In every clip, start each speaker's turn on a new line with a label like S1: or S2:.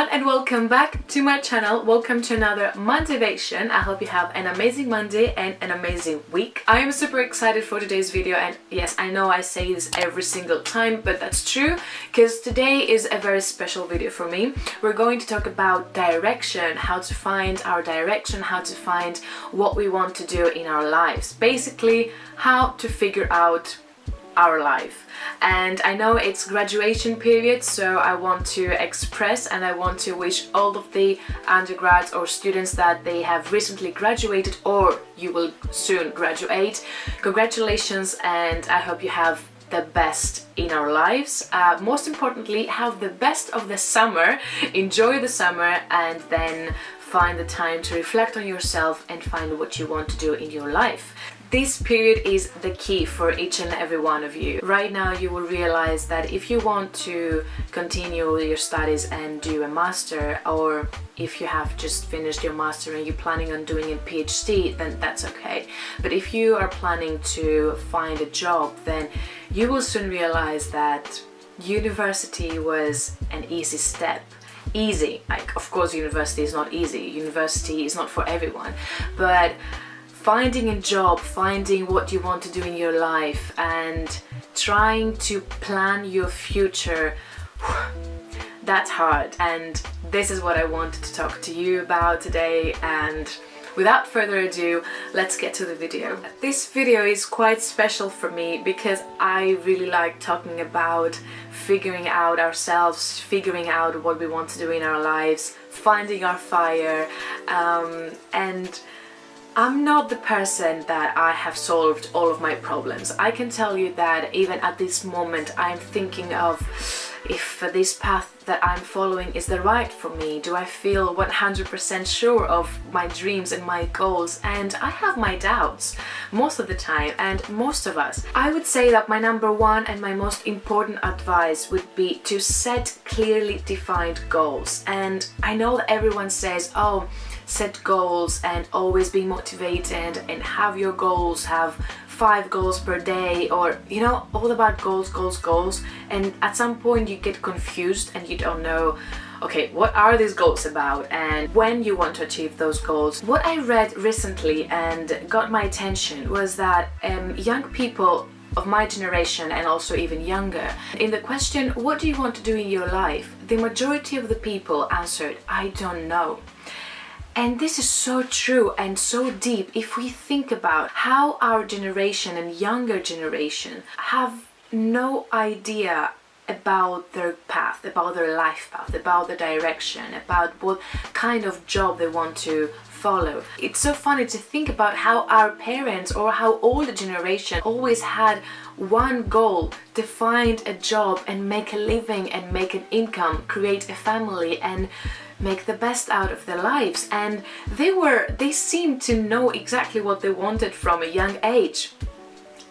S1: everyone and welcome back to my channel. Welcome to another mondayvation. I hope you have an amazing Monday and an amazing week. I am super excited for today's video, and yes, I know I say this every single time, but that's true because today is a very special video for me. We're going to talk about direction, how to find our direction, how to find what we want to do in our lives. Basically, how to figure out our life. And I know it's graduation period, so I want to express and I want to wish all of the undergrads or students that they have recently graduated or you will soon graduate, congratulations, and I hope you have the best in our lives. Most importantly, have the best of the summer, enjoy the summer, and then find the time to reflect on yourself and find what you want to do in your life. This period is the key for each and every one of you. Right now you will realize that if you want to continue your studies and do a master, or if you have just finished your master and you're planning on doing a PhD, then that's okay. But if you are planning to find a job, then you will soon realize that university was an easy step. Easy, like of course university is not easy, university is not for everyone, but finding a job, finding what you want to do in your life and trying to plan your future, that's hard. And this is what I wanted to talk to you about today, and without further ado, let's get to the video. This video is quite special for me because I really like talking about figuring out ourselves, figuring out what we want to do in our lives, finding our fire, and I'm not the person that I have solved all of my problems. I can tell you that even at this moment I'm thinking of if this path that I'm following is the right for me. Do I feel 100% sure of my dreams and my goals? And I have my doubts most of the time, and most of us. I would say that my number one and my most important advice would be to set clearly defined goals. And I know that everyone says, oh, set goals and always be motivated and have your goals, have 5 goals per day, or you know, all about goals, and at some point you get confused and you don't know, okay, what are these goals about and when you want to achieve those goals. What I read recently and got my attention was that young people of my generation and also even younger, in the question, what do you want to do in your life, the majority of the people answered, I don't know. And this is so true and so deep if we think about how our generation and younger generation have no idea about their path, about their life path, about the direction, about what kind of job they want to follow. It's so funny to think about how our parents or how older generation always had one goal: to find a job and make a living and make an income, create a family and make the best out of their lives. And they seemed to know exactly what they wanted from a young age.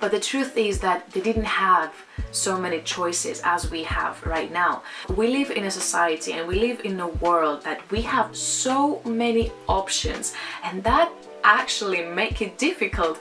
S1: But the truth is that they didn't have so many choices as we have right now. We live in a society and we live in a world that we have so many options, and that actually make it difficult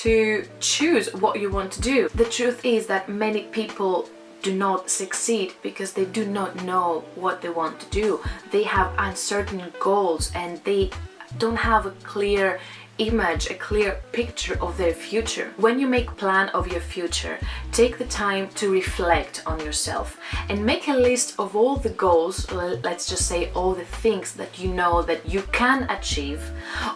S1: to choose what you want to do. The truth is that many people do not succeed because they do not know what they want to do. They have uncertain goals and they don't have a clear image, a clear picture of their future. When you make a plan of your future, take the time to reflect on yourself and make a list of all the goals, let's just say all the things that you know that you can achieve,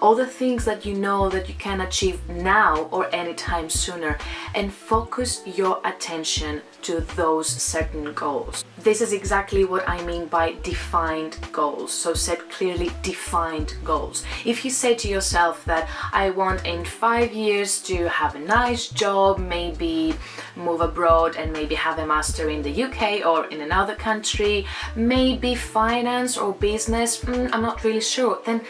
S1: all the things that you know that you can achieve now or anytime sooner, and focus your attention to those certain goals. This is exactly what I mean by defined goals. So set clearly defined goals. If you say to yourself that I want in 5 years to have a nice job, maybe move abroad and maybe have a master in the UK or in another country, maybe finance or business, I'm not really sure, then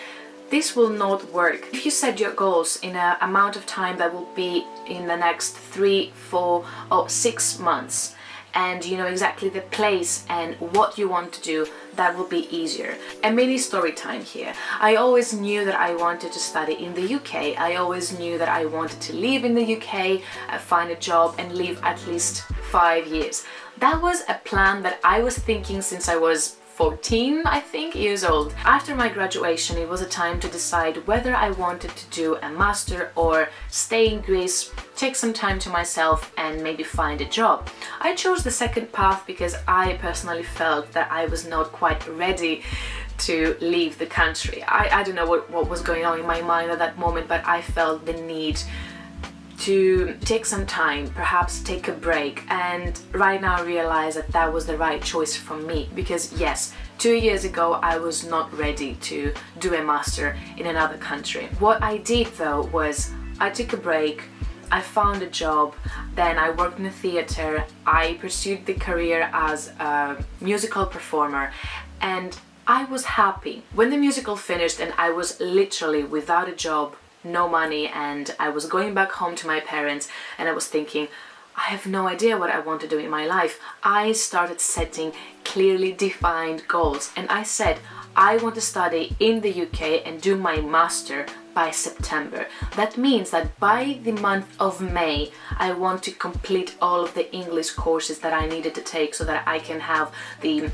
S1: this will not work. If you set your goals in an amount of time that will be in the next 3, 4 or 6 months, and you know exactly the place and what you want to do, that will be easier. A mini story time here. I always knew that I wanted to study in the UK. I always knew that I wanted to live in the UK, find a job and live at least 5 years. That was a plan that I was thinking since I was 14, I think, years old. After my graduation, it was a time to decide whether I wanted to do a master or stay in Greece, take some time to myself and maybe find a job. I chose the second path because I personally felt that I was not quite ready to leave the country. I don't know what was going on in my mind at that moment, but I felt the need to take some time, perhaps take a break, and right now I realize that that was the right choice for me, because yes, 2 years ago I was not ready to do a master in another country. What I did though was I took a break, I found a job, then I worked in a theater, I pursued the career as a musical performer, and I was happy. When the musical finished and I was literally without a job, no money, and I was going back home to my parents, and I was thinking, I have no idea what I want to do in my life. I started setting clearly defined goals, and I said I want to study in the UK and do my master by September. That means that by the month of May I want to complete all of the English courses that I needed to take so that I can have the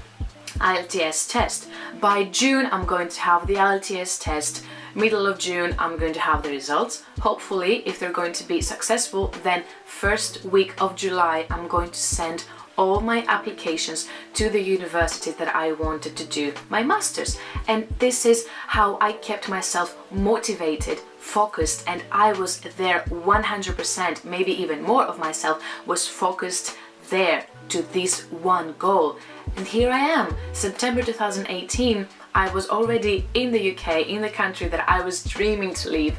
S1: IELTS test. By June I'm going to have the IELTS test. Middle of June I'm going to have the results. Hopefully, if they're going to be successful, then first week of July I'm going to send all my applications to the university that I wanted to do my masters. And this is how I kept myself motivated, focused, and I was there 100%, maybe even more of myself was focused there to this one goal. And here I am, September 2018, I was already in the UK, in the country that I was dreaming to leave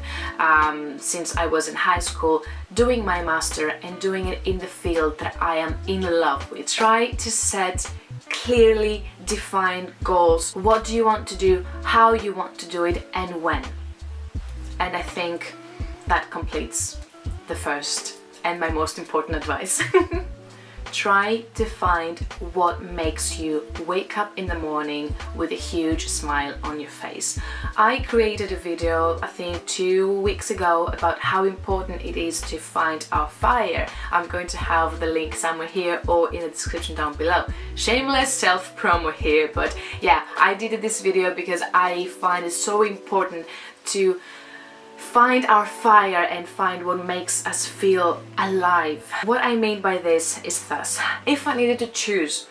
S1: since I was in high school, doing my master and doing it in the field that I am in love with. Try to set clearly defined goals. What do you want to do, how you want to do it, and when. And I think that completes the first and my most important advice. Try to find what makes you wake up in the morning with a huge smile on your face. I created a video, I think 2 weeks ago, about how important it is to find our fire. I'm going to have the link somewhere here or in the description down below. Shameless self-promo here, but yeah, I did this video because I find it so important to find our fire and find what makes us feel alive. What I mean by this is thus: if I needed to choose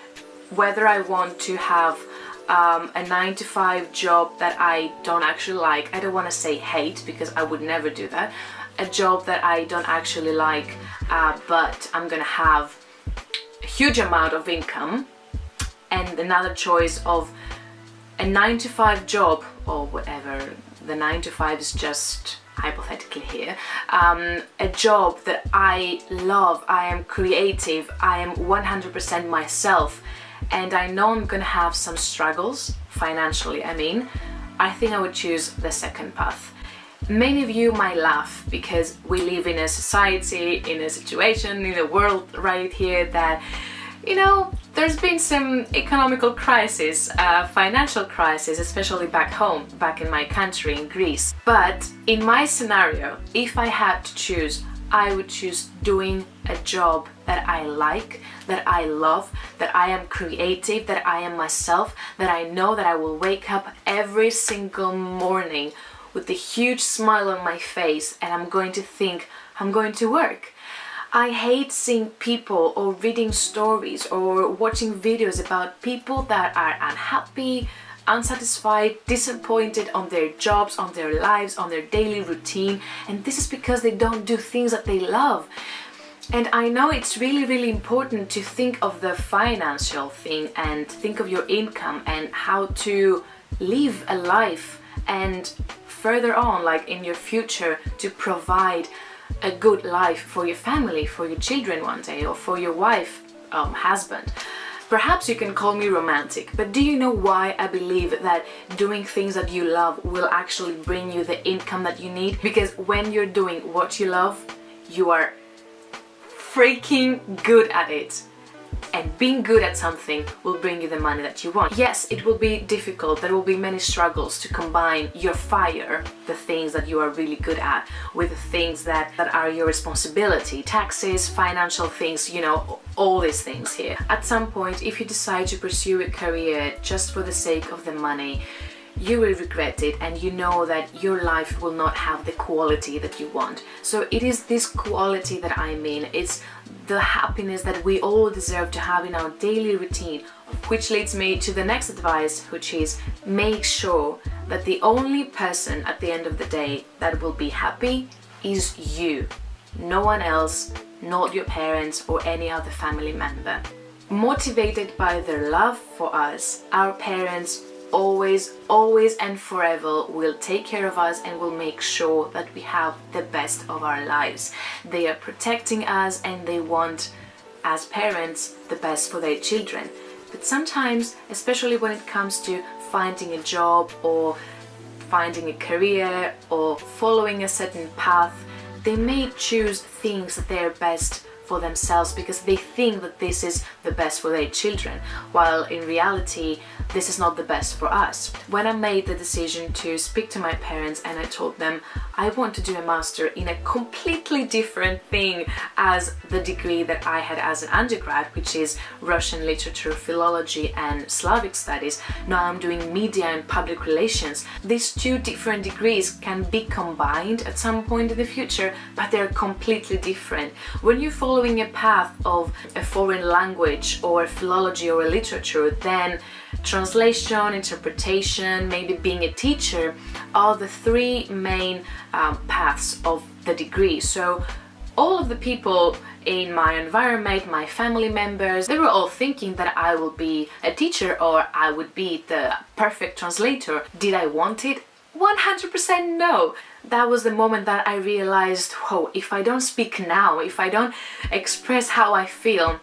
S1: whether I want to have a 9-to-5 job that I don't actually like, I don't want to say hate because I would never do that, a job that I don't actually like but I'm gonna have a huge amount of income, and another choice of a 9-to-5 job, or whatever, the 9-to-5 is just hypothetically here, a job that I love, I am creative, I am 100% myself, and I know I'm gonna have some struggles financially, I think I would choose the second path. Many of you might laugh because we live in a society, in a situation, in a world right here that, you know, there's been some economical crisis, financial crisis, especially back home, back in my country, in Greece. But in my scenario, if I had to choose, I would choose doing a job that I like, that I love, that I am creative, that I am myself, that I know that I will wake up every single morning with a huge smile on my face and I'm going to think, I'm going to work. I hate seeing people or reading stories or watching videos about people that are unhappy, unsatisfied, disappointed on their jobs, on their lives, on their daily routine, and this is because they don't do things that they love. And I know it's really, really important to think of the financial thing and think of your income and how to live a life, and further on, like in your future, to provide a good life for your family, for your children one day, or for your wife, husband. Perhaps you can call me romantic, but do you know why I believe that doing things that you love will actually bring you the income that you need? Because when you're doing what you love, you are freaking good at it. And being good at something will bring you the money that you want. Yes, it will be difficult. There will be many struggles to combine your fire, the things that you are really good at, with the things that are your responsibility, taxes, financial things, you know, all these things here. At some point, if you decide to pursue a career just for the sake of the money, you will regret it, and you know that your life will not have the quality that you want. So it is this quality that I mean. It's the happiness that we all deserve to have in our daily routine, which leads me to the next advice, which is make sure that the only person at the end of the day that will be happy is you. No one else, not your parents or any other family member. Motivated by their love for us, our parents always and forever will take care of us and will make sure that we have the best of our lives. They are protecting us and they want, as parents, the best for their children. But sometimes, especially when it comes to finding a job or finding a career or following a certain path, they may choose things that they are best for themselves because they think that this is the best for their children, while in reality this is not the best for us. When I made the decision to speak to my parents and I told them I want to do a master in a completely different thing as the degree that I had as an undergrad, which is Russian literature, philology and Slavic studies, now I'm doing media and public relations. These two different degrees can be combined at some point in the future, but they're completely different. When you're following a path of a foreign language or a philology or a literature, then translation, interpretation, maybe being a teacher are the three main paths of the degree. So all of the people in my environment, my family members, they were all thinking that I will be a teacher or I would be the perfect translator. Did I want it? 100% no. That was the moment that I realized, whoa, if I don't speak now, if I don't express how I feel,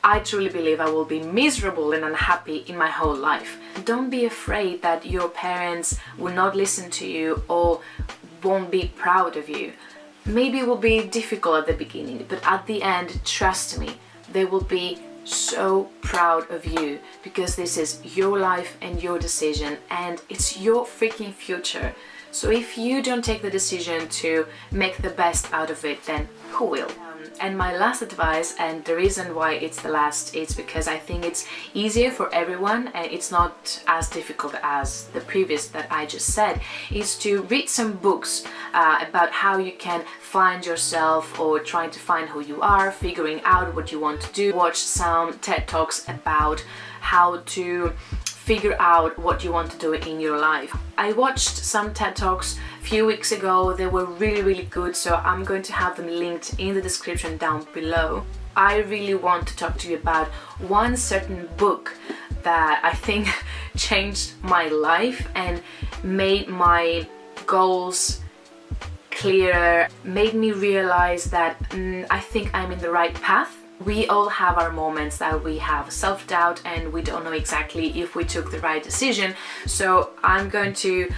S1: I truly believe I will be miserable and unhappy in my whole life. Don't be afraid that your parents will not listen to you or won't be proud of you. Maybe it will be difficult at the beginning, but at the end, trust me, they will be so proud of you because this is your life and your decision and it's your freaking future. So if you don't take the decision to make the best out of it, then who will? And my last advice, and the reason why it's the last, is because I think it's easier for everyone and it's not as difficult as the previous that I just said, is to read some books about how you can find yourself or trying to find who you are, figuring out what you want to do. Watch some TED Talks about how to figure out what you want to do in your life. I watched some TED Talks a few weeks ago. They were really good, so I'm going to have them linked in the description down below. I really want to talk to you about one certain book that I think changed my life and made my goals clearer, made me realize that I think I'm in the right path. We all have our moments that we have self-doubt and we don't know exactly if we took the right decision. So I'm going to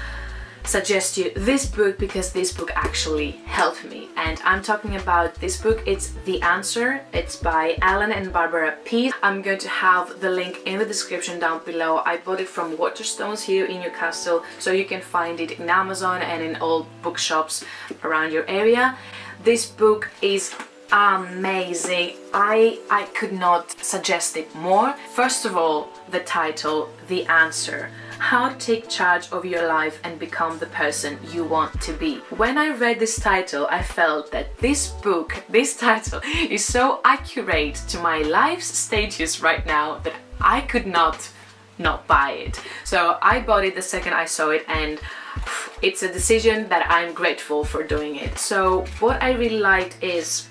S1: suggest you this book because this book actually helped me. And I'm talking about this book. It's The Answer. It's by Allan and Barbara Pease. I'm going to have the link in the description down below. I bought it from Waterstones here in Newcastle, so you can find it in Amazon and in all bookshops around your area. This book is amazing. I could not suggest it more. First of all, the title, The Answer. How to take charge of your life and become the person you want to be. When I read this title, I felt that this book, this title, is so accurate to my life's status right now that I could not buy it. So I bought it the second I saw it, and it's a decision that I'm grateful for doing it. So what I really liked is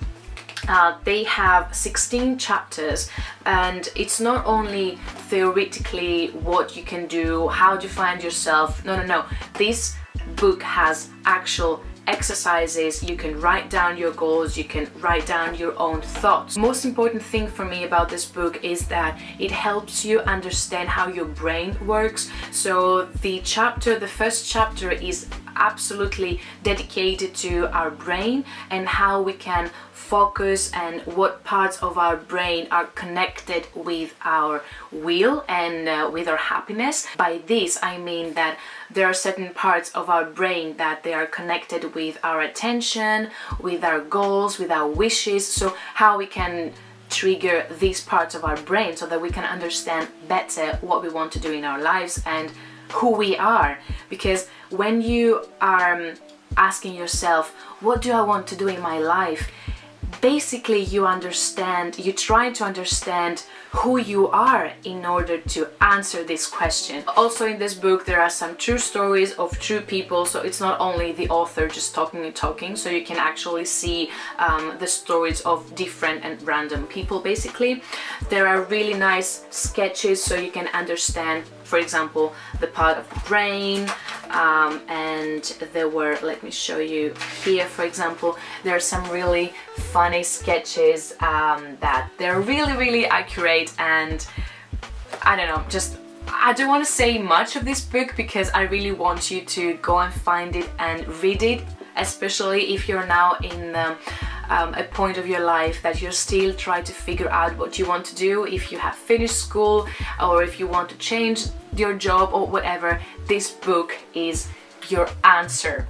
S1: they have 16 chapters, and it's not only theoretically what you can do, how to find yourself. No. This book has actual exercises. You can write down your goals, you can write down your own thoughts. Most important thing for me about this book is that it helps you understand how your brain works. So the first chapter is absolutely dedicated to our brain and how we can focus and what parts of our brain are connected with our will and with our happiness. By this I mean that there are certain parts of our brain that they are connected with our attention, with our goals, with our wishes. So how we can trigger these parts of our brain so that we can understand better what we want to do in our lives and who we are. Because when you are asking yourself, what do I want to do in my life? Basically you try to understand who you are in order to answer this question. Also in this book there are some true stories of true people, so it's not only the author just talking and talking, so you can actually see the stories of different and random people. Basically there are really nice sketches so you can understand, for example, the part of the brain, and there were, let me show you here, for example, there are some really funny sketches that they're really accurate. And I don't know, I don't want to say much of this book because I really want you to go and find it and read it, especially if you're now in a point of your life that you're still trying to figure out what you want to do, if you have finished school or if you want to change your job or whatever. This book is your answer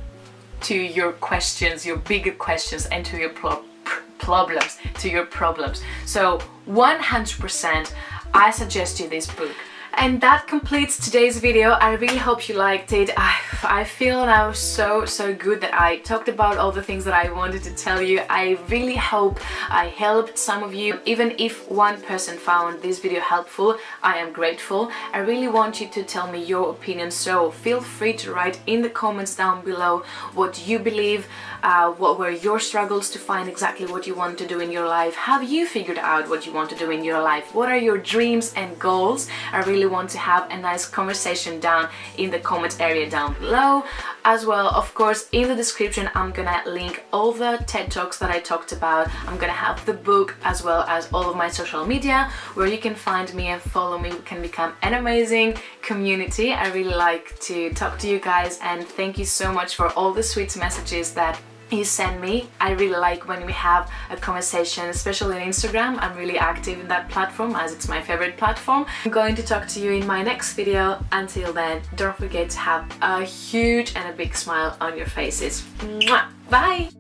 S1: to your questions, your bigger questions, and to your problems. So 100% I suggest you this book. And that completes today's video. I really hope you liked it. I feel now so good that I talked about all the things that I wanted to tell you. I really hope I helped some of you. Even if one person found this video helpful, I am grateful. I really want you to tell me your opinion, so feel free to write in the comments down below what you believe, what were your struggles to find exactly what you want to do in your life. Have you figured out what you want to do in your life? What are your dreams and goals? I really want to have a nice conversation down in the comment area down below. As well, of course, in the description I'm gonna link all the TED Talks that I talked about. I'm gonna have the book as well as all of my social media where you can find me and follow me. We can become an amazing community. I really like to talk to you guys, and thank you so much for all the sweet messages that you send me. I really like when we have a conversation, especially on Instagram. I'm really active in that platform as it's my favorite platform. I'm going to talk to you in my next video. Until then, don't forget to have a huge and a big smile on your faces. Mwah! Bye!